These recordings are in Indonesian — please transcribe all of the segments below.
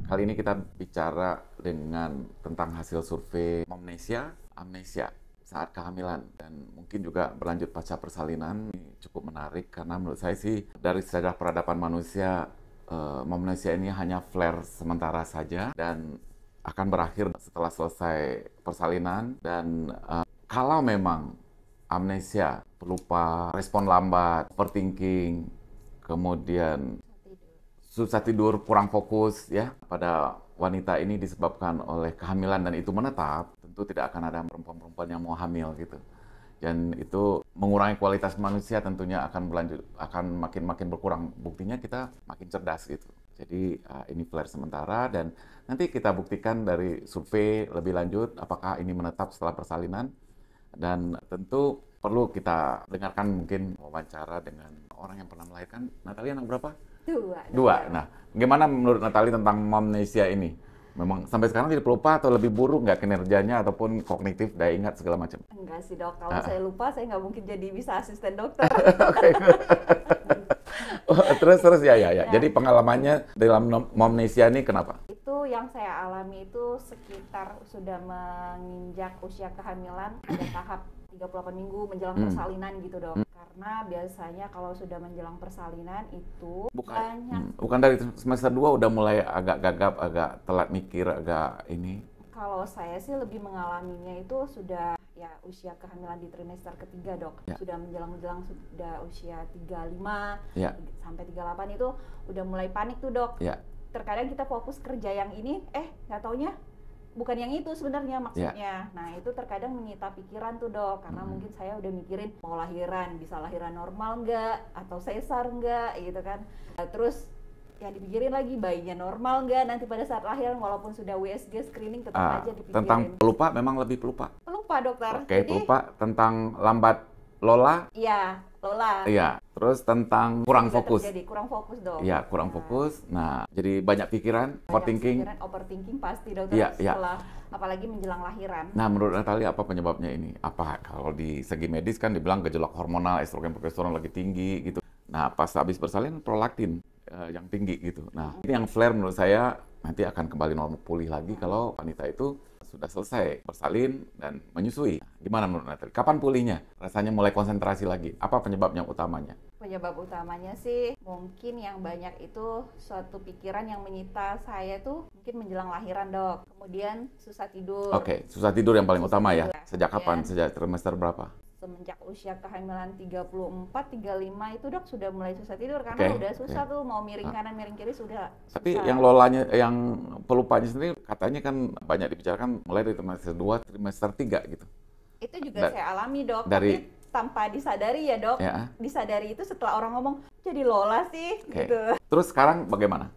Kali ini kita bicara tentang hasil survei Momnesia, amnesia saat kehamilan dan mungkin juga berlanjut pasca persalinan. Ini cukup menarik karena menurut saya sih dari sejarah peradaban manusia, Momnesia ini hanya flare sementara saja dan akan berakhir setelah selesai persalinan. Dan kalau memang amnesia, pelupa, respon lambat, overthinking, kemudian susah tidur, kurang fokus ya pada wanita ini disebabkan oleh kehamilan dan itu menetap, tentu tidak akan ada perempuan-perempuan yang mau hamil gitu. Dan itu mengurangi kualitas manusia, tentunya akan makin berkurang. Buktinya kita makin cerdas gitu. Jadi ini flare sementara dan nanti kita buktikan dari survei lebih lanjut apakah ini menetap setelah persalinan. Dan tentu perlu kita dengarkan mungkin wawancara dengan orang yang pernah melahirkan. Natalia anak berapa? Dua. Nah, bagaimana menurut Natalie tentang Momnesia ini? Memang sampai sekarang tidak pelupa atau lebih buruk nggak kinerjanya ataupun kognitif, daya ingat segala macam? Enggak sih dok, kalau saya lupa saya nggak mungkin jadi bisa asisten dokter. Oke. Terus ya. Jadi pengalamannya dalam Momnesia ini kenapa? Itu yang saya alami itu sekitar sudah menginjak usia kehamilan, ada tahap 38 minggu menjelang persalinan gitu dok. Karena biasanya kalau sudah menjelang persalinan itu Bukan dari semester 2 udah mulai agak gagap, agak telat mikir, agak ini. Kalau saya sih lebih mengalaminya itu sudah ya usia kehamilan di trimester ketiga dok. Ya. Sudah menjelang sudah usia 35 Ya. sampai 38 itu udah mulai panik tuh dok. Ya. Terkadang kita fokus kerja yang ini, nggak taunya bukan yang itu sebenarnya maksudnya. Ya. Nah itu terkadang menyita pikiran tuh dok, karena mungkin saya udah mikirin mau lahiran, bisa lahiran normal nggak, atau sesar nggak gitu kan. Nah, terus ya dipikirin lagi bayinya normal nggak nanti pada saat lahiran, walaupun sudah USG screening tetap aja dipikirin. Tentang pelupa memang lebih pelupa. Pelupa dokter. Oke, pelupa tentang lambat Lola. Iya, Lola. Iya, terus tentang kurang fokus. Jadi kurang fokus dong. Iya, kurang fokus. Nah, jadi banyak pikiran, overthinking. Overthinking pasti dokter setelah apalagi menjelang lahiran. Nah, menurut Natalia apa penyebabnya ini? Apa kalau di segi medis kan dibilang gejolak hormonal, estrogen, progesteron lagi tinggi gitu. Nah, pas habis bersalin prolaktin yang tinggi gitu. Nah, ini yang flare menurut saya nanti akan kembali normal pulih lagi kalau wanita itu sudah selesai bersalin dan menyusui. Gimana menurut Natalie? Kapan pulihnya? Rasanya mulai konsentrasi lagi. Apa penyebabnya utamanya? Penyebab utamanya sih mungkin yang banyak itu suatu pikiran yang menyita saya tuh mungkin menjelang lahiran dok. Kemudian susah tidur. Oke, susah tidur yang paling utama ya. Tidur. Sejak kapan? Sejak trimester berapa? Semenjak usia kehamilan 34, 35 itu dok sudah mulai susah tidur karena udah susah tuh mau miring kanan miring kiri sudah susah. Tapi yang Lolanya, yang pelupanya sendiri katanya kan banyak dibicarakan mulai dari trimester 2, trimester 3 gitu. Itu juga saya alami dok, dari, tapi tanpa disadari ya dok. Ya. Disadari itu setelah orang ngomong, jadi Lola sih gitu. Terus sekarang bagaimana?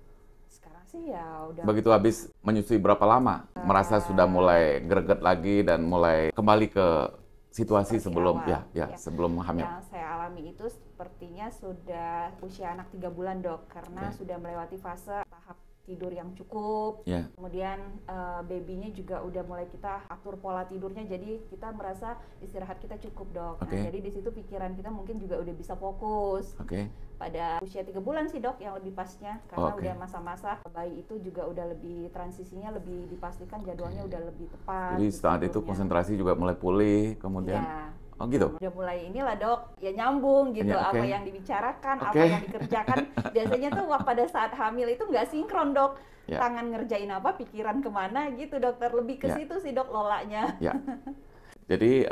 Sekarang sih ya udah. Begitu habis menyusui berapa lama? Merasa sudah mulai greget lagi dan mulai kembali ke situasi sebelum sebelum hamil. Yang saya alami itu sepertinya sudah usia anak 3 bulan dok, karena sudah melewati fase tahap tidur yang cukup. Kemudian babynya juga udah mulai kita atur pola tidurnya, jadi kita merasa istirahat kita cukup dok. Nah, jadi di situ pikiran kita mungkin juga udah bisa fokus. Pada usia 3 bulan sih dok yang lebih pasnya, karena udah masa-masa bayi itu juga udah lebih transisinya lebih dipastikan jadwalnya udah lebih tepat. Jadi saat itu konsentrasi juga mulai pulih, kemudian oh gitu. Udah mulai inilah dok, ya nyambung gitu apa yang dibicarakan, apa yang dikerjakan. Biasanya tuh pada saat hamil itu nggak sinkron dok. Tangan ngerjain apa, pikiran kemana gitu dokter. Lebih ke situ sih dok lolanya. Jadi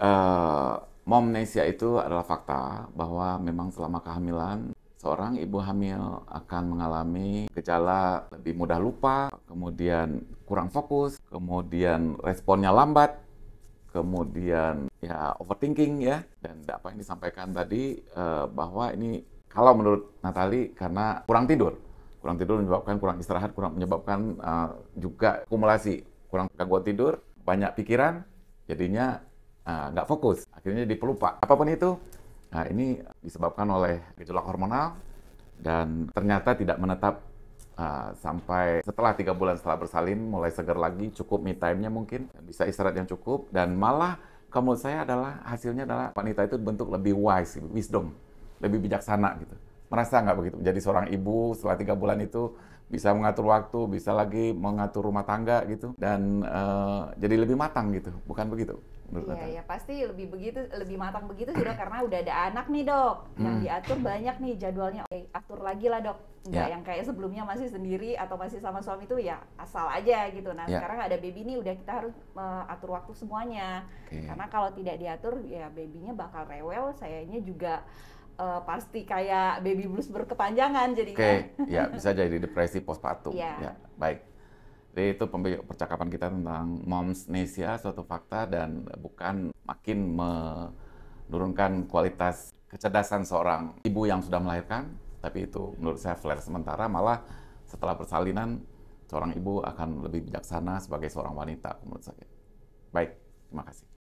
Momnesia itu adalah fakta bahwa memang selama kehamilan seorang ibu hamil akan mengalami gejala lebih mudah lupa, kemudian kurang fokus, kemudian responnya lambat, kemudian overthinking ya, dan apa yang disampaikan tadi bahwa ini kalau menurut Natalie karena kurang tidur menyebabkan kurang istirahat, menyebabkan juga akumulasi, kurang gangguan tidur, banyak pikiran, jadinya nggak fokus, akhirnya jadi pelupa. Apapun itu, nah ini disebabkan oleh gejolak hormonal dan ternyata tidak menetap sampai setelah 3 bulan setelah bersalin, mulai segar lagi, cukup me time-nya mungkin, bisa istirahat yang cukup, dan malah kalau menurut saya adalah hasilnya adalah wanita itu bentuk lebih wise, wisdom, lebih bijaksana gitu. merasa nggak begitu? Jadi seorang ibu setelah 3 bulan itu bisa mengatur waktu, bisa lagi mengatur rumah tangga gitu, dan jadi lebih matang gitu, bukan begitu? Iya, ya pasti lebih begitu, lebih matang begitu sih dok, karena udah ada anak nih dok, yang diatur banyak nih jadwalnya. Oke, atur lagi lah dok, nggak yang kayak sebelumnya masih sendiri atau masih sama suami itu ya asal aja gitu. Nah sekarang ada baby nih, udah kita harus atur waktu semuanya, karena kalau tidak diatur ya babynya bakal rewel, sayanya juga pasti kayak baby blues berkepanjangan jadinya. Ya bisa jadi depresi postpartum. Ya, baik. Jadi itu percakapan kita tentang momsnesia, suatu fakta dan bukan makin menurunkan kualitas kecerdasan seorang ibu yang sudah melahirkan, tapi itu menurut saya flare sementara, malah setelah persalinan seorang ibu akan lebih bijaksana sebagai seorang wanita menurut saya. Baik, terima kasih.